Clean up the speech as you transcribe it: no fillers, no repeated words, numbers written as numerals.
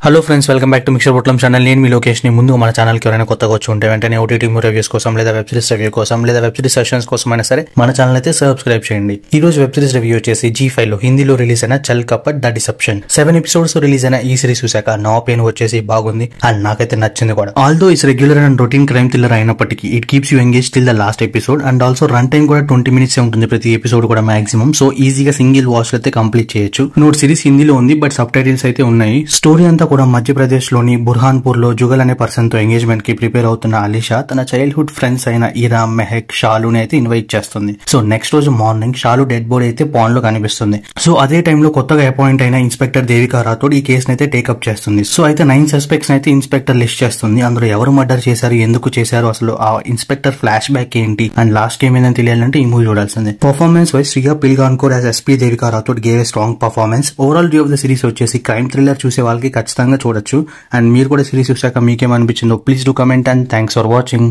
Hello friends, welcome back to mixer పొట్లం channel. నేను మీ లోకేష్ ని. ముందు మన ఛానల్ కి ఎవరైనా కొత్తగా వచ్చి ఉంటే వెంటనే ఓటీటీ రివ్యూస్ కోసం లేదా వెబ్ సిరీస్ రివ్యూ కోసం లేదా వెబ్ సిరీస్ సెషన్స్ కోసం అయినా సరే మన ఛానల్ అయితే సబ్స్క్రైబ్ చేయండి. ఈ రోజు వెబ్ సిరీస్ రివ్యూ వచ్చేసి G5 లో హిందీలో రిలీజ్ అయిన చల్ కపట్ ద డిసెప్షన్. 7 ఎపిసోడ్స్ రిలీజ్ అయిన ఈ సిరీస్ చూసాక నా ఒపీనియన్ వచ్చేసి బాగుంది అండ్ నాకైతే నచ్చింది కూడా. Although it's regular and routine crime thriller అయినప్పటికీ it keeps you engage till the last episode and also run time కూడా 20 minutes ఉంటుంది ప్రతి ఎపిసోడ్ కూడా మాక్సిమం. సో ఈజీగా సింగిల్ వాచ్ అయితే కంప్లీట్ చేయొచ్చు. నోట్ సిరీస్ హిందీలో ఉంది బట్ సబ్ టైటిల్స్ అయితే ఉన్నాయి. స్టోరీ అంతా కూడా మధ్యప్రదేశ్ లోని బుర్హాన్పూర్ లో జుగల్ అనే పర్సన్ తో ఎంగేజ్మెంట్ కి ప్రిపేర్ అవుతున్న అలీషా తన చైల్డ్హుడ్ ఫ్రెండ్స్ అయిన ఇరా, మెహక్, షాలుని అయితే ఇన్వైట్ చేస్తుంది. సో నెక్స్ట్ రోజు మార్నింగ్ షాలు డెడ్ బాడీ అయితే పాండ్ లో కనిపిస్తుంది. సో అదే టైంలో కొత్తగా అపాయింట్ అయిన ఇన్స్పెక్టర్ దేవికా రాథోడ్ ఈ కేసును అయితే టేకప్ చేస్తుంది. సో అయితే 9 సస్పెక్ట్స్ అయితే ఇన్స్పెక్టర్ లిస్ట్ చేస్తుంది. అందులో ఎవరు మర్డర్ చేశారు, ఎందుకు చేశారు, అసలు ఆ ఇన్స్పెక్టర్ ఫ్లాష్ బ్యాక్ ఏంటి అండ్ లాస్ట్ ఏమైందని తెలియాలంటే ఈ మూవీ చూడాల్సిందే. Performance wise Shriya Pilgaonkar as SP Devika Rathod gave a strong performance. Overall view of the series వచ్చేసి క్రైమ్ థ్రిల్లర్ చూసే వాళ్ళకి ఖచ్చితంగా చూడొచ్చు. అండ్ మీరు కూడా సిరీస్ చూసాక మీకేమనిపించిందో please do comment and thanks for watching.